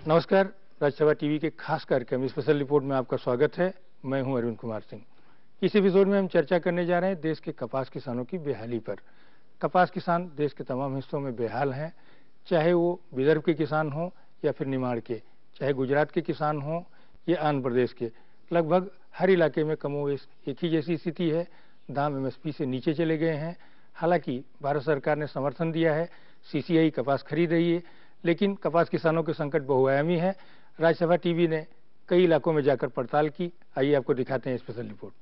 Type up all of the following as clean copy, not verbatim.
नमस्कार, राज्यसभा टीवी के खास कार्यक्रम स्पेशल रिपोर्ट में आपका स्वागत है। मैं हूं अरुण कुमार सिंह। इस एपिसोड में हम चर्चा करने जा रहे हैं देश के कपास किसानों की बेहाली पर। कपास किसान देश के तमाम हिस्सों में बेहाल हैं, चाहे वो विदर्भ के किसान हों या फिर निमाड़ के, चाहे गुजरात के किसान हों या आंध्र प्रदेश के। लगभग हर इलाके में कमोवेश एक ही जैसी स्थिति है। दाम एमएसपी से नीचे चले गए हैं। हालांकि भारत सरकार ने समर्थन दिया है, सीसीआई कपास खरीद रही है, लेकिन कपास किसानों के संकट बहुआयामी है। राज्यसभा टीवी ने कई इलाकों में जाकर पड़ताल की। आइए आपको दिखाते हैं स्पेशल रिपोर्ट।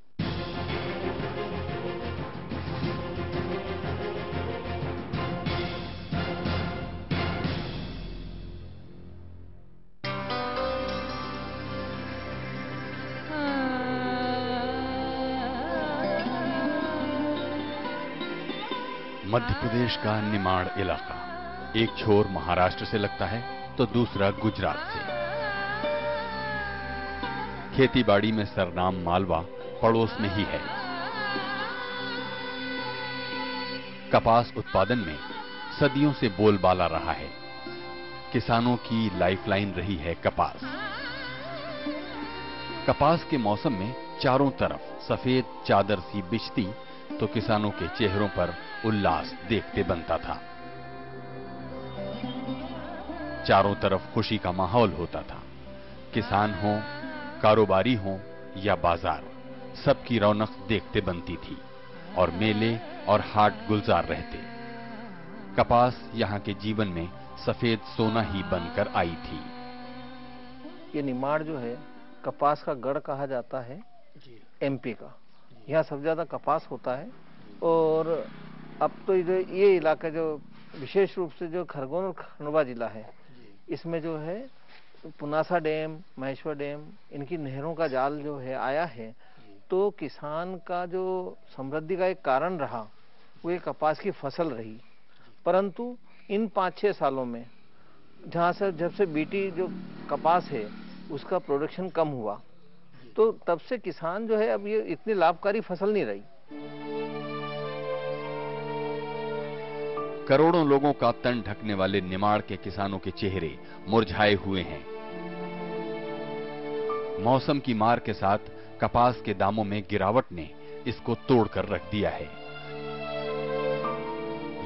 मध्य प्रदेश का निमाड़ इलाका एक छोर महाराष्ट्र से लगता है तो दूसरा गुजरात से। खेतीबाड़ी में सरनाम मालवा पड़ोस में ही है। कपास उत्पादन में सदियों से बोलबाला रहा है। किसानों की लाइफलाइन रही है कपास। कपास के मौसम में चारों तरफ सफेद चादर सी बिछती तो किसानों के चेहरों पर उल्लास देखते बनता था। चारों तरफ खुशी का माहौल होता था। किसान हो, कारोबारी हो या बाजार, सबकी रौनक देखते बनती थी और मेले और हाट गुलजार रहते। कपास यहाँ के जीवन में सफेद सोना ही बनकर आई थी। ये निमाड़ जो है कपास का गढ़ कहा जाता है एमपी का। यहाँ सबसे ज्यादा कपास होता है। और अब तो ये इलाका जो विशेष रूप से जो खरगोन और खंडवा जिला है, इसमें जो है पुनासा डैम, महेश्वर डैम, इनकी नहरों का जाल जो है आया है, तो किसान का जो समृद्धि का एक कारण रहा वो ये कपास की फसल रही। परंतु इन 5-6 सालों में जब से बीटी जो कपास है उसका प्रोडक्शन कम हुआ, तो तब से किसान जो है अब ये इतनी लाभकारी फसल नहीं रही। करोड़ों लोगों का तन ढकने वाले निमाड़ के किसानों के चेहरे मुरझाए हुए हैं। मौसम की मार के साथ कपास के दामों में गिरावट ने इसको तोड़कर रख दिया है।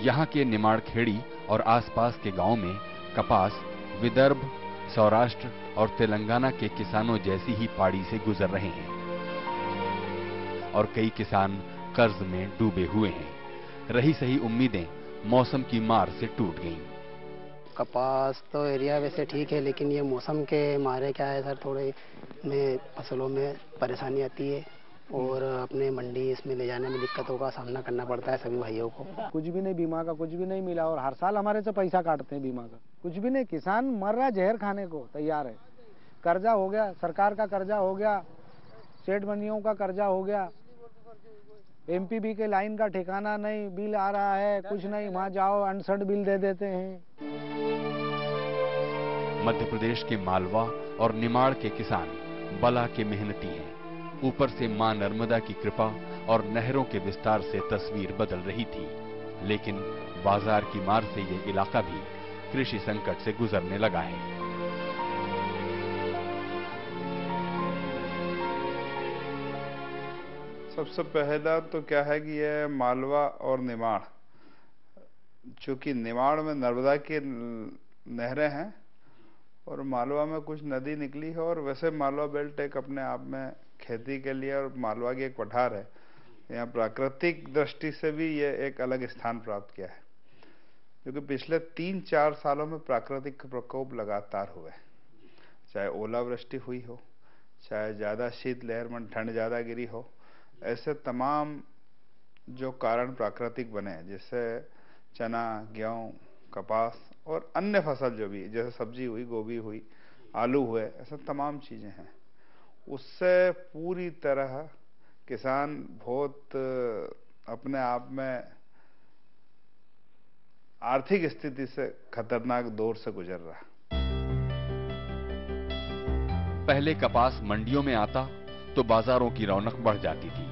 यहां के निमाड़ खेड़ी और आसपास के गांवों में कपास विदर्भ, सौराष्ट्र और तेलंगाना के किसानों जैसी ही पाड़ी से गुजर रहे हैं और कई किसान कर्ज में डूबे हुए हैं। रही सही उम्मीदें मौसम की मार से टूट गईं। कपास तो एरिया वैसे ठीक है, लेकिन ये मौसम के मारे क्या है सर, थोड़े में फसलों में परेशानी आती है और अपने मंडी इसमें ले जाने में दिक्कतों का सामना करना पड़ता है सभी भाइयों को। कुछ भी नहीं, बीमा का कुछ भी नहीं मिला और हर साल हमारे से पैसा काटते हैं बीमा का। कुछ भी नहीं, किसान मर रहा, जहर खाने को तैयार है। कर्जा हो गया, सरकार का कर्जा हो गया, सेठ बनियों का कर्जा हो गया, एमपीबी के लाइन का ठिकाना नहीं, बिल आ रहा है कुछ नहीं, वहां जाओ अनसर्ट बिल दे देते हैं। मध्य प्रदेश के मालवा और निमाड़ के किसान बला के मेहनती हैं। ऊपर से मां नर्मदा की कृपा और नहरों के विस्तार से तस्वीर बदल रही थी, लेकिन बाजार की मार से ये इलाका भी कृषि संकट से गुजरने लगा है। सबसे पहला तो क्या है कि यह मालवा और निमाड़, चूंकि निमाड़ में नर्मदा की नहरें हैं और मालवा में कुछ नदी निकली है, और वैसे मालवा बेल्ट एक अपने आप में खेती के लिए और मालवा की एक पठार है। यहाँ प्राकृतिक दृष्टि से भी ये एक अलग स्थान प्राप्त किया है, क्योंकि पिछले 3-4 सालों में प्राकृतिक प्रकोप लगातार हुए, चाहे ओलावृष्टि हुई हो, चाहे ज्यादा शीतलहर में ठंड ज्यादा गिरी हो। ऐसे तमाम जो कारण प्राकृतिक बने, जिससे चना, गेहूं, कपास और अन्य फसल जो भी, जैसे सब्जी हुई, गोभी हुई, आलू हुए, ऐसे तमाम चीजें हैं, उससे पूरी तरह किसान बहुत अपने आप में आर्थिक स्थिति से खतरनाक दौर से गुजर रहा है। पहले कपास मंडियों में आता तो बाजारों की रौनक बढ़ जाती थी।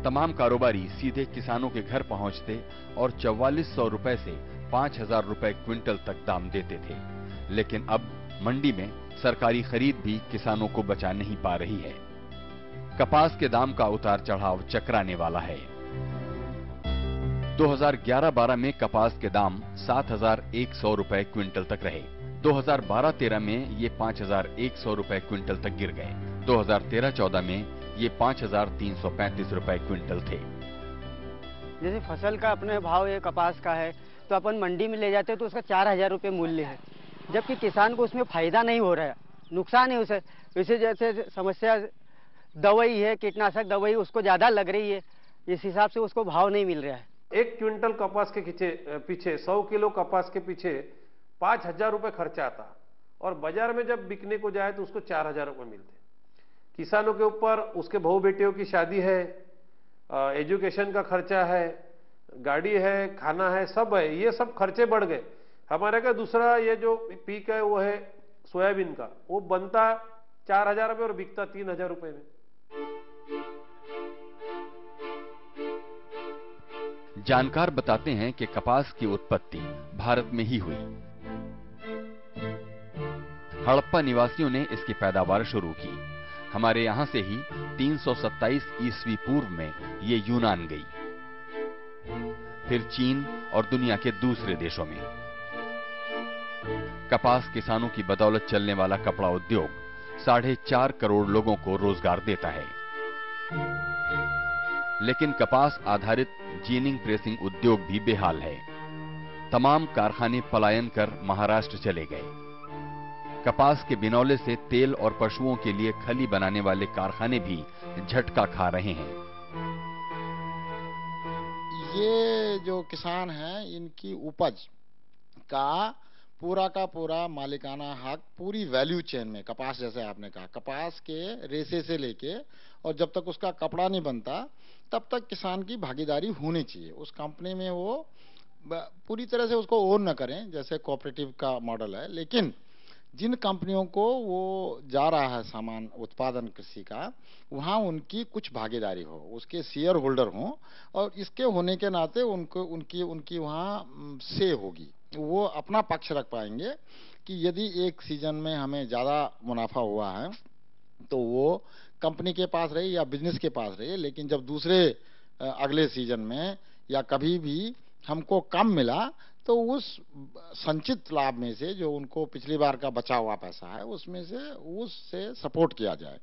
तमाम कारोबारी सीधे किसानों के घर पहुंचते और 4400 रुपए से 5000 रुपए क्विंटल तक दाम देते थे। लेकिन अब मंडी में सरकारी खरीद भी किसानों को बचा नहीं पा रही है। कपास के दाम का उतार चढ़ाव चकराने वाला है। 2011-12 में कपास के दाम 7,100 रुपए क्विंटल तक रहे। 2012-13 में ये 5,100 रुपए क्विंटल तक गिर गए। 2013-14 में ये 5,335 रुपए क्विंटल थे। जैसे फसल का अपने भाव ये कपास का है तो अपन मंडी में ले जाते हैं तो उसका 4,000 रुपये मूल्य है, जबकि किसान को उसमें फायदा नहीं हो रहा है, नुकसान है उसे। इसे जैसे समस्या दवाई है, कीटनाशक दवाई उसको ज्यादा लग रही है, इस हिसाब से उसको भाव नहीं मिल रहा है। 1 क्विंटल कपास के पीछे 100 किलो कपास के पीछे 5,000 रुपये खर्चा आता और बाजार में जब बिकने को जाए तो उसको 4,000 रुपये मिलते। किसानों के ऊपर उसके बहू बेटियों की शादी है, एजुकेशन का खर्चा है, गाड़ी है, खाना है, सब है, ये सब खर्चे बढ़ गए। हमारे का दूसरा ये जो पीक है वो है सोयाबीन का, वो बनता 4,000 रुपये और बिकता 3,000 रुपये में। जानकार बताते हैं कि कपास की उत्पत्ति भारत में ही हुई। हड़प्पा निवासियों ने इसकी पैदावार शुरू की। हमारे यहां से ही 327 ईस्वी पूर्व में ये यूनान गई, फिर चीन और दुनिया के दूसरे देशों में। कपास किसानों की बदौलत चलने वाला कपड़ा उद्योग 4.5 करोड़ लोगों को रोजगार देता है। लेकिन कपास आधारित जीनिंग प्रेसिंग उद्योग भी बेहाल है। तमाम कारखाने पलायन कर महाराष्ट्र चले गए। कपास के बिनौले से तेल और पशुओं के लिए खली बनाने वाले कारखाने भी झटका खा रहे हैं। ये जो किसान हैं, इनकी उपज का पूरा मालिकाना हक पूरी वैल्यू चेन में, कपास जैसे आपने कहा, कपास के रेशे से लेके और जब तक उसका कपड़ा नहीं बनता तब तक किसान की भागीदारी होनी चाहिए। उस कंपनी में वो पूरी तरह से उसको ओन न करें, जैसे कोऑपरेटिव का मॉडल है, लेकिन जिन कंपनियों को वो जा रहा है सामान उत्पादन कृषि का, वहाँ उनकी कुछ भागीदारी हो, उसके शेयर होल्डर हों, और इसके होने के नाते उनको उनकी वहाँ से होगी। वो अपना पक्ष रख पाएंगे कि यदि एक सीजन में हमें ज़्यादा मुनाफा हुआ है तो वो कंपनी के पास रहे या बिजनेस के पास रहे, लेकिन जब दूसरे अगले सीजन में या कभी भी हमको कम मिला तो उस संचित लाभ में से, जो उनको पिछली बार का बचा हुआ पैसा है, उससे सपोर्ट किया जाए।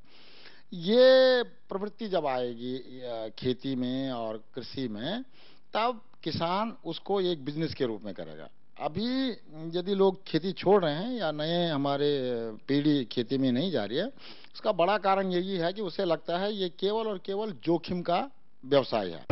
ये प्रवृत्ति जब आएगी खेती में और कृषि में, तब किसान उसको एक बिजनेस के रूप में करेगा। अभी यदि लोग खेती छोड़ रहे हैं या नए हमारे पीढ़ी खेती में नहीं जा रही है, उसका बड़ा कारण यही है कि उसे लगता है ये केवल और केवल जोखिम का व्यवसाय है।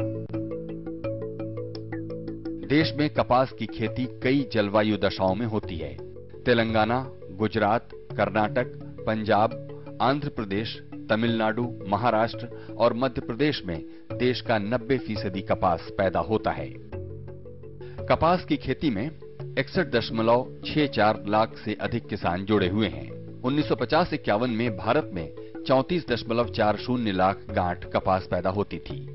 देश में कपास की खेती कई जलवायु दशाओं में होती है। तेलंगाना, गुजरात, कर्नाटक, पंजाब, आंध्र प्रदेश, तमिलनाडु, महाराष्ट्र और मध्य प्रदेश में देश का 90% कपास पैदा होता है। कपास की खेती में 61.64 लाख से अधिक किसान जुड़े हुए हैं। 1950-51 में भारत में 34.40 लाख गांठ कपास पैदा होती थी,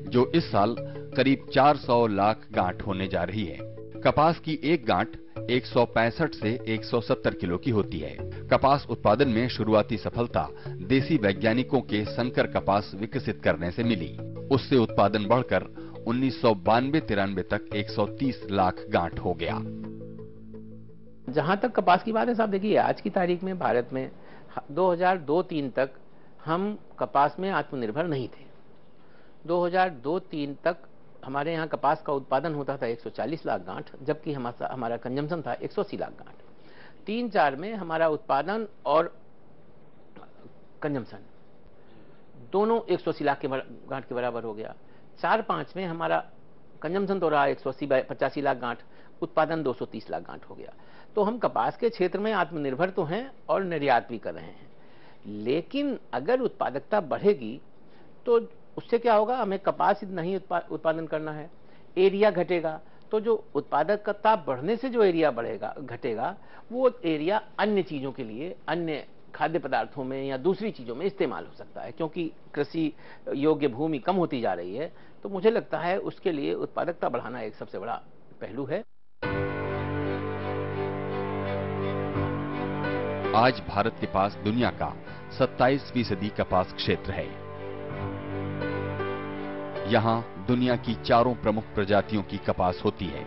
जो इस साल करीब 400 लाख गांठ होने जा रही है। कपास की एक गांठ 165 से 170 किलो की होती है। कपास उत्पादन में शुरुआती सफलता देसी वैज्ञानिकों के संकर कपास विकसित करने से मिली। उससे उत्पादन बढ़कर 1992-93 तक 130 लाख गांठ हो गया। जहां तक कपास की बात है साहब, देखिए आज की तारीख में भारत में 2002-03 तक हम कपास में आत्मनिर्भर नहीं थे। 2002-03 तक हमारे यहाँ कपास का उत्पादन होता था 140 लाख गांठ, जबकि हमारा कंजम्पशन था 180 लाख गांठ। 3-4 में हमारा उत्पादन और कंजम्पशन दोनों 180 लाख के गांठ के बराबर हो गया। 4-5 में हमारा कंजम्पशन तो रहा 180-85 लाख गांठ, उत्पादन 230 लाख गांठ हो गया। तो हम कपास के क्षेत्र में आत्मनिर्भर तो हैं और निर्यात भी कर रहे हैं, लेकिन अगर उत्पादकता बढ़ेगी तो उससे क्या होगा, हमें कपास नहीं उत्पादन करना है, एरिया घटेगा। तो जो उत्पादकता बढ़ने से जो एरिया घटेगा, वो एरिया अन्य चीजों के लिए, अन्य खाद्य पदार्थों में या दूसरी चीजों में इस्तेमाल हो सकता है। क्योंकि कृषि योग्य भूमि कम होती जा रही है, तो मुझे लगता है उसके लिए उत्पादकता बढ़ाना एक सबसे बड़ा पहलू है। आज भारत के पास दुनिया का 27% कपास क्षेत्र है। यहाँ दुनिया की 4 प्रमुख प्रजातियों की कपास होती है।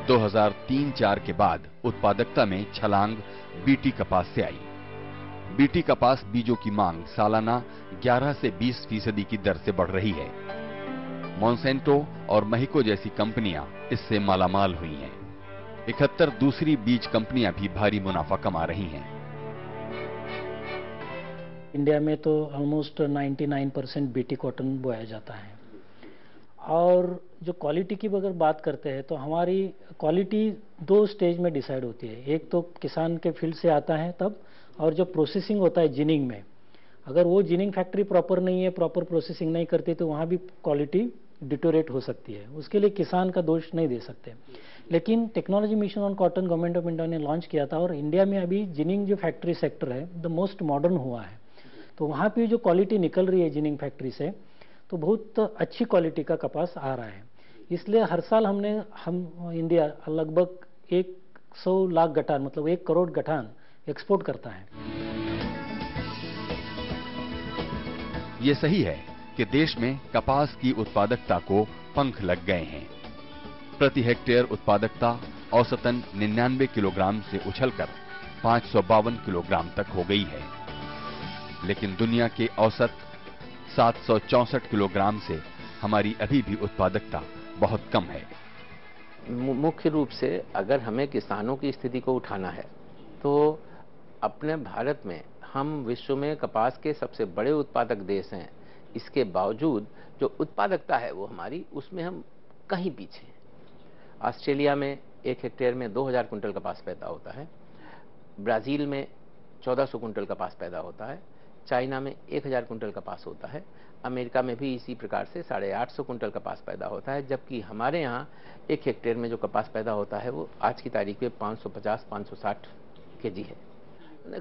2003-4 के बाद उत्पादकता में छलांग बीटी कपास से आई। बीटी कपास बीजों की मांग सालाना 11 से 20% की दर से बढ़ रही है। मॉन्सेंटो और महिको जैसी कंपनियां इससे मालामाल हुई हैं। 71 दूसरी बीज कंपनियां भी भारी मुनाफा कमा रही हैं। इंडिया में तो ऑलमोस्ट 99% बीटी कॉटन बोया जाता है। और जो क्वालिटी की अगर बात करते हैं तो हमारी क्वालिटी 2 स्टेज में डिसाइड होती है। एक तो किसान के फील्ड से आता है तब, और जो प्रोसेसिंग होता है जिनिंग में, अगर वो जिनिंग फैक्ट्री प्रॉपर नहीं है, प्रॉपर प्रोसेसिंग नहीं करती, तो वहाँ भी क्वालिटी डिटोरेट हो सकती है। उसके लिए किसान का दोष नहीं दे सकते। लेकिन technology mission on cotton government of India ने लॉन्च किया था, और इंडिया में अभी जिनिंग जो फैक्ट्री सेक्टर है द मोस्ट मॉडर्न हुआ है। तो वहाँ पे जो क्वालिटी निकल रही है जिनिंग फैक्ट्री से, तो बहुत अच्छी क्वालिटी का कपास आ रहा है। इसलिए हर साल हम इंडिया लगभग 100 लाख गठान, मतलब 1 करोड़ गठान एक्सपोर्ट करता है। ये सही है कि देश में कपास की उत्पादकता को पंख लग गए हैं। प्रति हेक्टेयर उत्पादकता औसतन 99 किलोग्राम से उछलकर 552 किलोग्राम तक हो गई है। लेकिन दुनिया के औसत 764 किलोग्राम से हमारी अभी भी उत्पादकता बहुत कम है। मुख्य रूप से अगर हमें किसानों की स्थिति को उठाना है तो अपने भारत में हम विश्व में कपास के सबसे बड़े उत्पादक देश हैं। इसके बावजूद जो उत्पादकता है वो हमारी, उसमें हम कहीं पीछे हैं। ऑस्ट्रेलिया में 1 हेक्टेयर में 2000 कुंटल कपास पैदा होता है। ब्राजील में 1400 कुंटल कपास पैदा होता है। चाइना में 1000 कुंटल कपास होता है। अमेरिका में भी इसी प्रकार से 850 कुंटल कपास पैदा होता है। जबकि हमारे यहाँ 1 हेक्टेयर में जो कपास पैदा होता है वो आज की तारीख में 550-560 केजी है।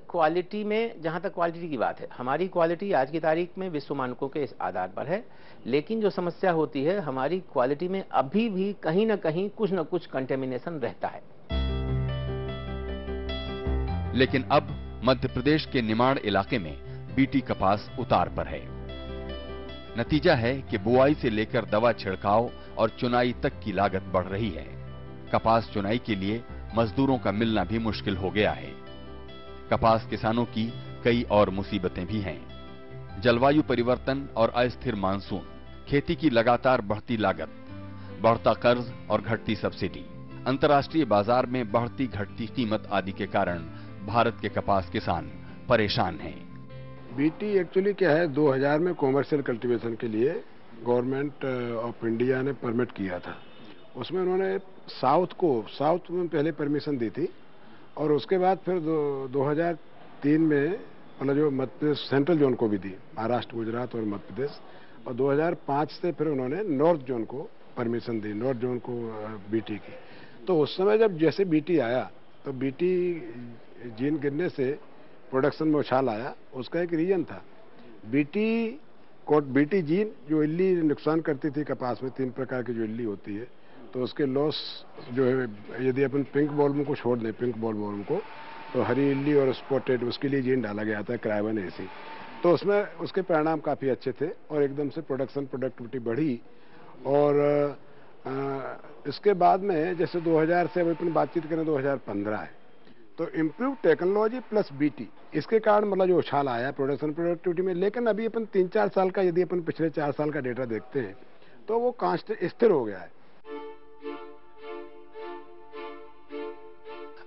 क्वालिटी में, जहाँ तक क्वालिटी की बात है, हमारी क्वालिटी आज की तारीख में विश्व मानकों के इस आधार पर है। लेकिन जो समस्या होती है, हमारी क्वालिटी में अभी भी कहीं ना कहीं कुछ न कुछ कंटेमिनेशन रहता है। लेकिन अब मध्य प्रदेश के निमाड़ इलाके में बीटी कपास उतार पर है। नतीजा है कि बुआई से लेकर दवा छिड़काव और चुनाई तक की लागत बढ़ रही है। कपास चुनाई के लिए मजदूरों का मिलना भी मुश्किल हो गया है। कपास किसानों की कई और मुसीबतें भी हैं। जलवायु परिवर्तन और अस्थिर मानसून, खेती की लगातार बढ़ती लागत, बढ़ता कर्ज और घटती सब्सिडी, अंतर्राष्ट्रीय बाजार में बढ़ती घटती कीमत आदि के कारण भारत के कपास किसान परेशान हैं। बीटी एक्चुअली क्या है, 2000 में कॉमर्शियल कल्टीवेशन के लिए गवर्नमेंट ऑफ इंडिया ने परमिट किया था। उसमें उन्होंने साउथ में पहले परमिशन दी थी, और उसके बाद फिर 2003 में मतलब जो मध्य प्रदेश सेंट्रल जोन को भी दी, महाराष्ट्र, गुजरात और मध्य प्रदेश। और 2005 से फिर उन्होंने नॉर्थ जोन को परमिशन दी, नॉर्थ जोन को बीटी की। तो उस समय जब जैसे बीटी आया तो बीटी जीन गिरने से प्रोडक्शन में उछाल आया। उसका एक रीजन था, बीटी जीन जो इल्ली नुकसान करती थी कपास में, 3 प्रकार की जो इल्ली होती है, तो उसके लॉस जो है, यदि अपन पिंक बॉलवर्म को छोड़ दें, पिंक बॉलवर्म को, तो हरी इल्ली और स्पॉटेड, उसके लिए जीन डाला गया था क्राइवन एसी। तो उसमें उसके परिणाम काफ़ी अच्छे थे और एकदम से प्रोडक्टिविटी बढ़ी। और इसके बाद में जैसे 2000 से अब अपन बातचीत करें 2015 है, तो इम्प्रूव टेक्नोलॉजी प्लस बीटी, इसके कारण मतलब जो उछाल आया प्रोडक्टिविटी में। लेकिन अभी अपन 3-4 साल का, यदि अपन पिछले 4 साल का डेटा देखते हैं तो वो कांस्टेंट स्थिर हो गया है।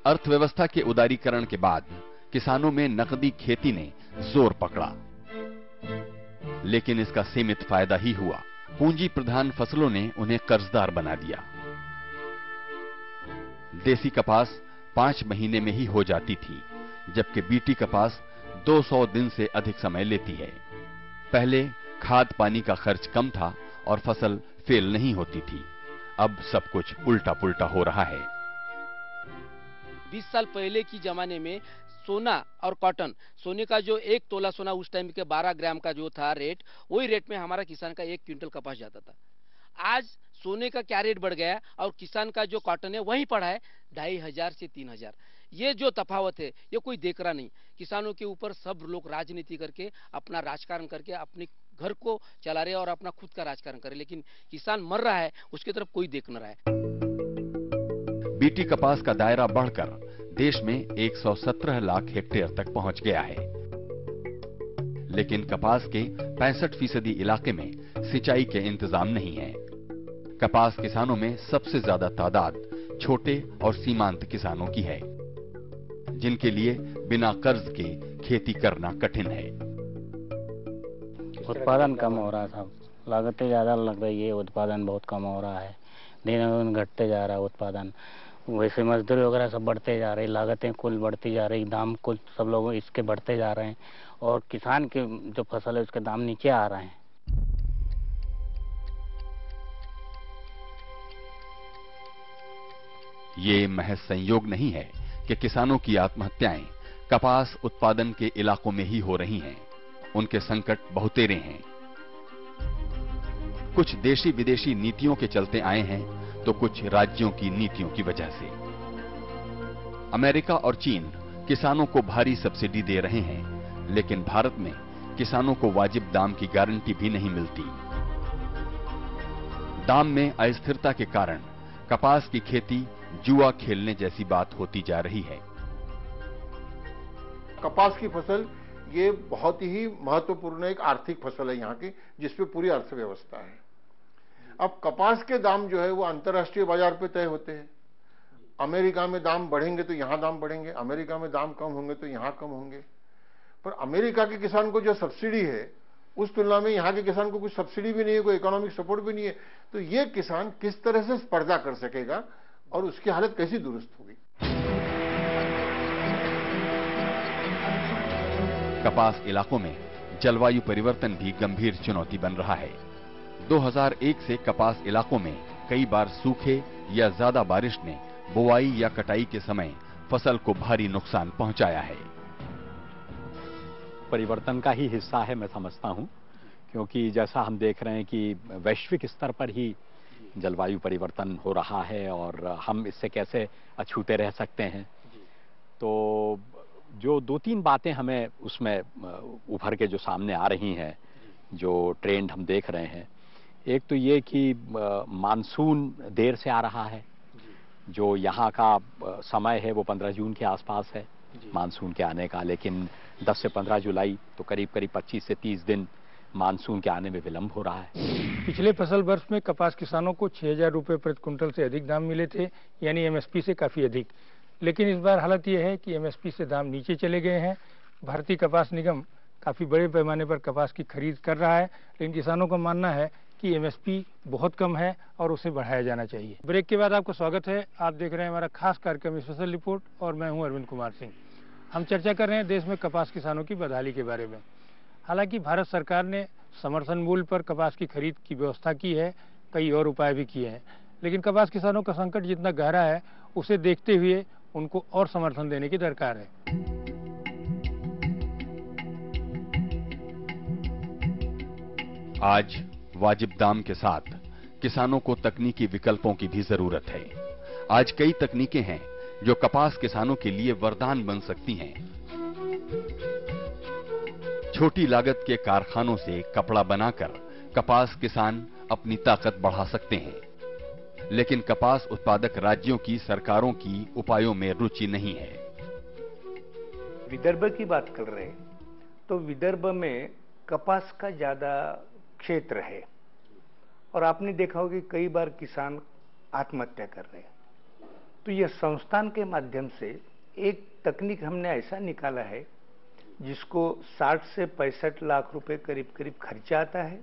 अर्थव्यवस्था के उदारीकरण के बाद किसानों में नकदी खेती ने जोर पकड़ा, लेकिन इसका सीमित फायदा ही हुआ। पूंजी प्रधान फसलों ने उन्हें कर्जदार बना दिया। देसी कपास 5 महीने में ही हो जाती थी, जबकि बीटी कपास 200 दिन से अधिक समय लेती है। पहले खाद पानी का खर्च कम था और फसल फेल नहीं होती थी। अब सब कुछ उल्टा पुल्टा हो रहा है। 20 साल पहले की जमाने में सोना और कॉटन, सोने का जो 1 तोला सोना उस टाइम के 12 ग्राम का जो था रेट, वही रेट में हमारा किसान का 1 क्विंटल कपास जाता था। आज सोने का क्या रेट बढ़ गया और किसान का जो कॉटन है वही पड़ा है 2500 से 3000। ये जो तफावत है ये कोई देख रहा नहीं। किसानों के ऊपर सब लोग राजनीति करके, अपना राजकारण करके अपने घर को चला रहे हैं और अपना खुद का राजकारण कर रहे हैं, लेकिन किसान मर रहा है उसकी तरफ कोई देख न रहा है। बीटी कपास का दायरा बढ़कर देश में 117 लाख हेक्टेयर तक पहुंच गया है, लेकिन कपास के 65% इलाके में सिंचाई के इंतजाम नहीं है। कपास किसानों में सबसे ज्यादा तादाद छोटे और सीमांत किसानों की है, जिनके लिए बिना कर्ज के खेती करना कठिन है। उत्पादन कम हो रहा है साहब, लागतें ज्यादा लग रही है, उत्पादन बहुत कम हो रहा है, दिन दिन घटते जा रहा है उत्पादन। वैसे मजदूरी वगैरह सब बढ़ते जा रही, लागतें कुल बढ़ती जा रही, दाम कुल सब लोग इसके बढ़ते जा रहे हैं और किसान के जो फसल है उसके दाम नीचे आ रहे हैं। ये महज संयोग नहीं है कि किसानों की आत्महत्याएं कपास उत्पादन के इलाकों में ही हो रही हैं। उनके संकट बहुतेरे हैं। कुछ देशी विदेशी नीतियों के चलते आए हैं तो कुछ राज्यों की नीतियों की वजह से। अमेरिका और चीन किसानों को भारी सब्सिडी दे रहे हैं, लेकिन भारत में किसानों को वाजिब दाम की गारंटी भी नहीं मिलती। दाम में अस्थिरता के कारण कपास की खेती जुआ खेलने जैसी बात होती जा रही है। कपास की फसल ये बहुत ही महत्वपूर्ण एक आर्थिक फसल है यहाँ की, जिसपे पूरी अर्थव्यवस्था है। अब कपास के दाम जो है वो अंतर्राष्ट्रीय बाजार पे तय होते हैं। अमेरिका में दाम बढ़ेंगे तो यहाँ दाम बढ़ेंगे, अमेरिका में दाम कम होंगे तो यहाँ कम होंगे। पर अमेरिका के किसान को जो सब्सिडी है उस तुलना में यहाँ के किसान को कुछ सब्सिडी भी नहीं है, कोई इकोनॉमिक सपोर्ट भी नहीं है। तो ये किसान किस तरह से स्पर्धा कर सकेगा और उसकी हालत कैसी दुरुस्त होगी। कपास इलाकों में जलवायु परिवर्तन भी गंभीर चुनौती बन रहा है। 2001 से कपास इलाकों में कई बार सूखे या ज्यादा बारिश ने बुआई या कटाई के समय फसल को भारी नुकसान पहुंचाया है। परिवर्तन का ही हिस्सा है मैं समझता हूं, क्योंकि जैसा हम देख रहे हैं कि वैश्विक स्तर पर ही जलवायु परिवर्तन हो रहा है और हम इससे कैसे अछूते रह सकते हैं। तो जो 2-3 बातें हमें उसमें उभर के जो सामने आ रही हैं, जो ट्रेंड हम देख रहे हैं, एक तो ये कि मानसून देर से आ रहा है। जो यहाँ का समय है वो 15 जून के आसपास है मानसून के आने का, लेकिन 10 से 15 जुलाई तो करीब 25 से 30 दिन मानसून के आने में विलंब हो रहा है। पिछले फसल वर्ष में कपास किसानों को 6,000 रुपये प्रति क्विंटल से अधिक दाम मिले थे, यानी एमएसपी से काफी अधिक। लेकिन इस बार हालत यह है कि एमएसपी से दाम नीचे चले गए हैं। भारतीय कपास निगम काफी बड़े पैमाने पर कपास की खरीद कर रहा है, लेकिन किसानों का मानना है कि एमएसपी बहुत कम है और उसे बढ़ाया जाना चाहिए। ब्रेक के बाद आपका स्वागत है। आप देख रहे हैं हमारा खास कार्यक्रम स्पेशल रिपोर्ट और मैं हूं अरविंद कुमार सिंह। हम चर्चा कर रहे हैं देश में कपास किसानों की बदहाली के बारे में। हालांकि भारत सरकार ने समर्थन मूल्य पर कपास की खरीद की व्यवस्था की है, कई और उपाय भी किए हैं, लेकिन कपास किसानों का संकट जितना गहरा है उसे देखते हुए उनको और समर्थन देने की दरकार है। आज वाजिब दाम के साथ किसानों को तकनीकी विकल्पों की भी जरूरत है। आज कई तकनीकें हैं जो कपास किसानों के लिए वरदान बन सकती हैं। छोटी लागत के कारखानों से कपड़ा बनाकर कपास किसान अपनी ताकत बढ़ा सकते हैं, लेकिन कपास उत्पादक राज्यों की सरकारों की उपायों में रुचि नहीं है। विदर्भ की बात कर रहे हैं तो विदर्भ में कपास का ज्यादा क्षेत्र है और आपने देखा होगा कि कई बार किसान आत्महत्या कर रहे हैं। तो यह संस्थान के माध्यम से एक तकनीक हमने ऐसा निकाला है जिसको 60 से 65 लाख रुपए करीब करीब खर्चा आता है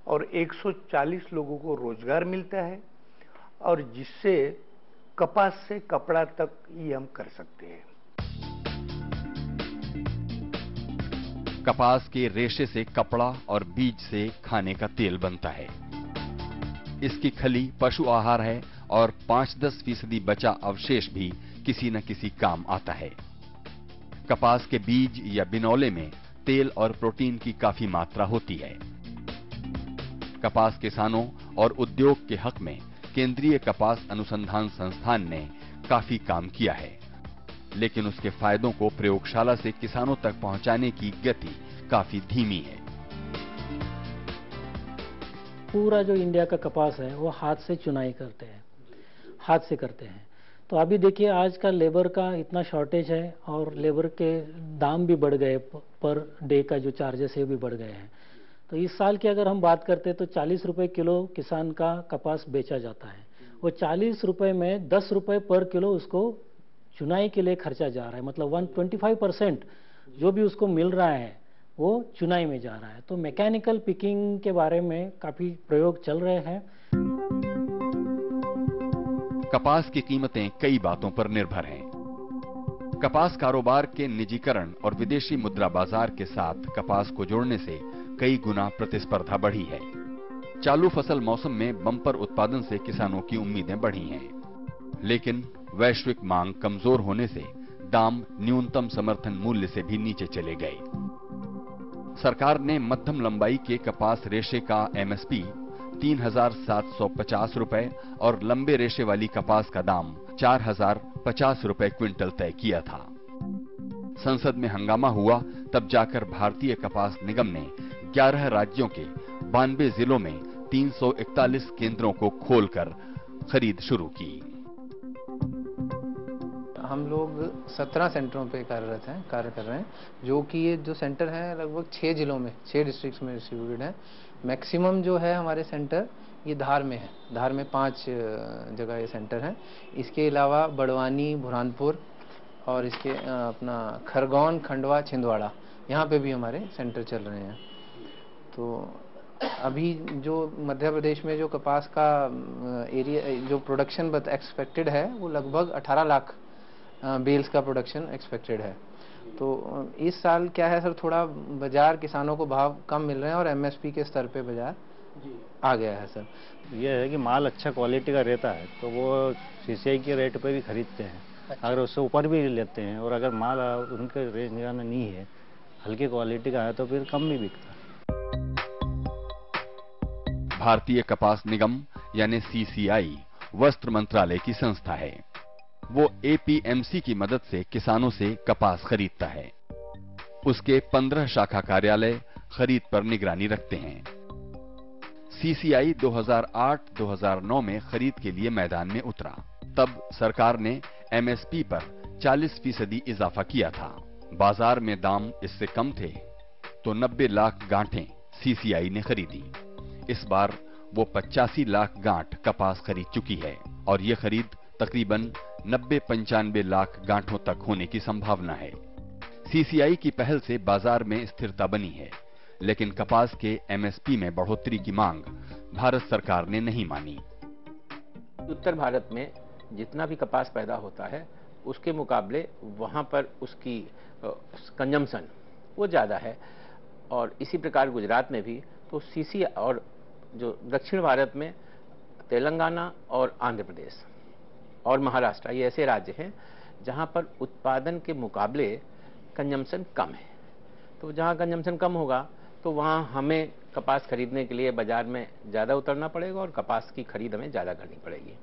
और 140 लोगों को रोजगार मिलता है और जिससे कपास से कपड़ा तक ये हम कर सकते हैं। कपास के रेशे से कपड़ा और बीज से खाने का तेल बनता है। इसकी खली पशु आहार है और 5-10% बचा अवशेष भी किसी न किसी काम आता है। कपास के बीज या बिनौले में तेल और प्रोटीन की काफी मात्रा होती है। कपास किसानों और उद्योग के हक में केंद्रीय कपास अनुसंधान संस्थान ने काफी काम किया है। लेकिन उसके फायदों को प्रयोगशाला से किसानों तक पहुंचाने की गति काफी धीमी है। पूरा जो इंडिया का कपास है वो हाथ से चुनाई करते हैं, हाथ से करते हैं। तो अभी देखिए आज का लेबर का इतना शॉर्टेज है और लेबर के दाम भी बढ़ गए, पर डे का जो चार्जेस है वो भी बढ़ गए हैं। तो इस साल की अगर हम बात करते हैं तो 40 रुपए किलो किसान का कपास बेचा जाता है। वो 40 रुपए में 10 रुपए पर किलो उसको चुनाई के लिए खर्चा जा रहा है, मतलब 125% जो भी उसको मिल रहा है वो चुनाई में जा रहा है। तो मैकेनिकल पिकिंग के बारे में काफी प्रयोग चल रहे हैं। कपास की कीमतें कई बातों पर निर्भर हैं। कपास कारोबार के निजीकरण और विदेशी मुद्रा बाजार के साथ कपास को जोड़ने से कई गुना प्रतिस्पर्धा बढ़ी है। चालू फसल मौसम में बम्पर उत्पादन से किसानों की उम्मीदें बढ़ी हैं, लेकिन वैश्विक मांग कमजोर होने से दाम न्यूनतम समर्थन मूल्य से भी नीचे चले गए। सरकार ने मध्यम लंबाई के कपास रेशे का एमएसपी 3,750 रुपए और लंबे रेशे वाली कपास का दाम 4,050 रुपए क्विंटल तय किया था। संसद में हंगामा हुआ, तब जाकर भारतीय कपास निगम ने 11 राज्यों के 92 जिलों में 341 केंद्रों को खोलकर खरीद शुरू की। हम लोग 17 सेंटरों पे कार्य कर रहे हैं, जो कि ये जो सेंटर हैं लगभग 6 जिलों में, 6 डिस्ट्रिक्ट्स में डिस्ट्रीब्यूटेड हैं। मैक्सिमम जो है हमारे सेंटर ये धार में है, धार में 5 जगह ये सेंटर हैं। इसके अलावा बड़वानी, बुरहानपुर और इसके अपना खरगोन, खंडवा, छिंदवाड़ा, यहाँ पे भी हमारे सेंटर चल रहे हैं। तो अभी जो मध्य प्रदेश में जो कपास का एरिया जो प्रोडक्शन एक्सपेक्टेड है वो लगभग 18 लाख बेल्स का प्रोडक्शन एक्सपेक्टेड है। तो इस साल क्या है सर, थोड़ा बाजार किसानों को भाव कम मिल रहे हैं और एमएसपी के स्तर पे बाजार आ गया है सर। ये है कि माल अच्छा क्वालिटी का रहता है तो वो सीसीआई के रेट पे भी खरीदते हैं। अच्छा। अगर उससे ऊपर भी लेते हैं और अगर माल उनके रेंज का नहीं है, हल्की क्वालिटी का है, तो फिर कम भी बिकता है। भारतीय कपास निगम यानी सीसीआई वस्त्र मंत्रालय की संस्था है। वो एपीएमसी की मदद से किसानों से कपास खरीदता है। उसके 15 शाखा कार्यालय खरीद पर निगरानी रखते हैं। सीसीआई 2008-2009 में खरीद के लिए मैदान में उतरा। तब सरकार ने एमएसपी पर 40% इजाफा किया था। बाजार में दाम इससे कम थे तो 90 लाख गांठें सीसीआई ने खरीदी। इस बार वो 85 लाख गांठ कपास खरीद चुकी है और ये खरीद तकरीबन 90-95 लाख गांठों तक होने की संभावना है। सीसीआई की पहल से बाजार में स्थिरता बनी है, लेकिन कपास के एमएसपी में बढ़ोतरी की मांग भारत सरकार ने नहीं मानी। उत्तर भारत में जितना भी कपास पैदा होता है उसके मुकाबले वहां पर उसकी कंजम्पशन वो ज्यादा है, और इसी प्रकार गुजरात में भी। तो सीसी और जो दक्षिण भारत में तेलंगाना और आंध्र प्रदेश और महाराष्ट्र, ये ऐसे राज्य हैं जहां पर उत्पादन के मुकाबले कंजम्पशन कम है। तो जहां कंजम्पशन कम होगा तो वहां हमें कपास खरीदने के लिए बाजार में ज़्यादा उतरना पड़ेगा और कपास की खरीद हमें ज़्यादा करनी पड़ेगी।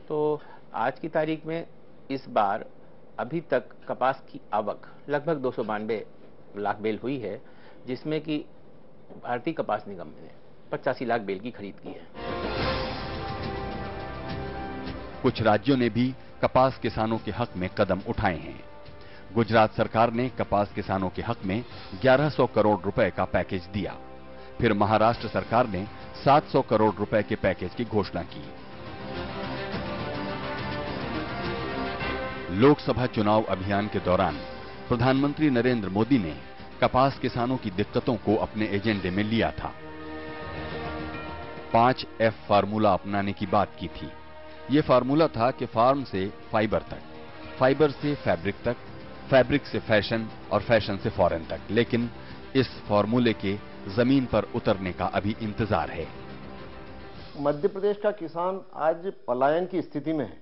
तो आज की तारीख में इस बार अभी तक कपास की आवक लगभग 292 लाख बेल हुई है, जिसमें कि भारतीय कपास निगम ने 85 लाख बेल की खरीद की है। कुछ राज्यों ने भी कपास किसानों के हक में कदम उठाए हैं। गुजरात सरकार ने कपास किसानों के हक में 1100 करोड़ रुपए का पैकेज दिया। फिर महाराष्ट्र सरकार ने 700 करोड़ रुपए के पैकेज की घोषणा की। लोकसभा चुनाव अभियान के दौरान प्रधानमंत्री नरेंद्र मोदी ने कपास किसानों की दिक्कतों को अपने एजेंडे में लिया था। 5F फार्मूला अपनाने की बात की थी। ये फार्मूला था कि फार्म से फाइबर तक, फाइबर से फैब्रिक तक, फैब्रिक से फैशन और फैशन से फॉरेन तक। लेकिन इस फार्मूले के जमीन पर उतरने का अभी इंतजार है। मध्य प्रदेश का किसान आज पलायन की स्थिति में है।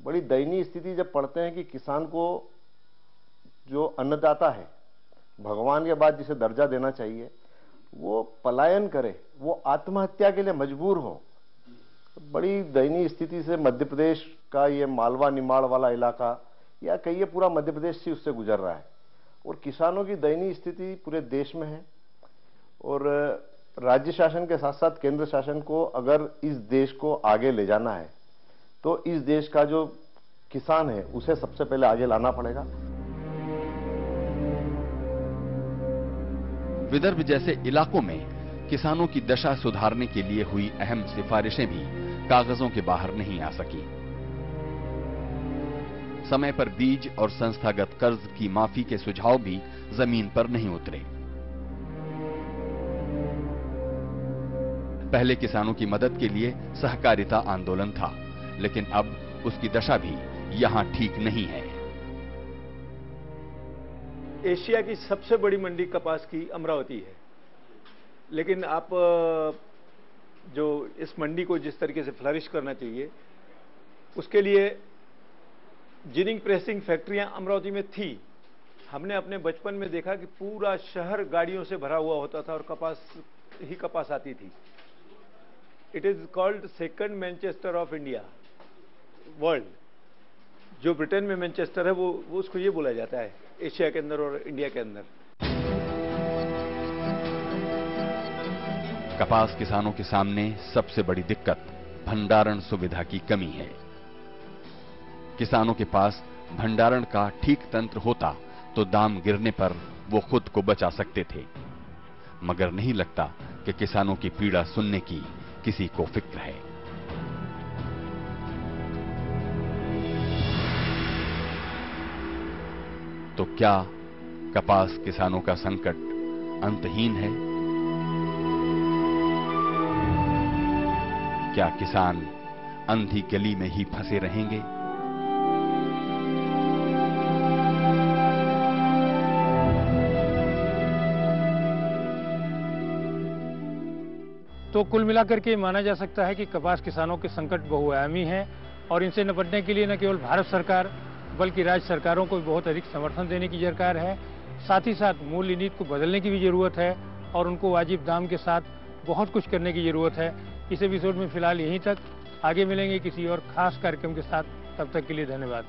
बड़ी दयनीय स्थिति जब पढ़ते हैं कि किसान को जो अन्नदाता है, भगवान के बाद जिसे दर्जा देना चाहिए, वो पलायन करे, वो आत्महत्या के लिए मजबूर हो। बड़ी दयनीय स्थिति से मध्य प्रदेश का ये मालवा निमाड़ वाला इलाका, या कहिए पूरा मध्य प्रदेश ही उससे गुजर रहा है। और किसानों की दयनीय स्थिति पूरे देश में है और राज्य शासन के साथ साथ केंद्र शासन को अगर इस देश को आगे ले जाना है तो इस देश का जो किसान है उसे सबसे पहले आगे लाना पड़ेगा। विदर्भ जैसे इलाकों में किसानों की दशा सुधारने के लिए हुई अहम सिफारिशें भी कागजों के बाहर नहीं आ सकी। समय पर बीज और संस्थागत कर्ज की माफी के सुझाव भी जमीन पर नहीं उतरे। पहले किसानों की मदद के लिए सहकारिता आंदोलन था, लेकिन अब उसकी दशा भी यहां ठीक नहीं है। एशिया की सबसे बड़ी मंडी कपास की अमरावती है, लेकिन आप जो इस मंडी को जिस तरीके से फ्लरिश करना चाहिए उसके लिए जिनिंग प्रेसिंग फैक्ट्रियां अमरावती में थी। हमने अपने बचपन में देखा कि पूरा शहर गाड़ियों से भरा हुआ होता था और कपास ही कपास आती थी। It is called second Manchester of India world. जो ब्रिटेन में मैनचेस्टर है वो उसको ये बोला जाता है एशिया के अंदर और इंडिया के अंदर। कपास किसानों के सामने सबसे बड़ी दिक्कत भंडारण सुविधा की कमी है। किसानों के पास भंडारण का ठीक तंत्र होता तो दाम गिरने पर वो खुद को बचा सकते थे, मगर नहीं लगता कि किसानों की पीड़ा सुनने की किसी को फिक्र है। तो क्या कपास किसानों का संकट अंतहीन है? क्या किसान अंधी गली में ही फंसे रहेंगे? तो कुल मिलाकर के माना जा सकता है कि कपास किसानों के संकट बहुआयामी है और इनसे निपटने के लिए न केवल भारत सरकार बल्कि राज्य सरकारों को भी बहुत अधिक समर्थन देने की दरकार है। साथ ही साथ मूल्य नीति को बदलने की भी जरूरत है और उनको वाजिब दाम के साथ बहुत कुछ करने की जरूरत है। इस एपिसोड में फिलहाल यहीं तक, आगे मिलेंगे किसी और खास कार्यक्रम के साथ। तब तक के लिए धन्यवाद।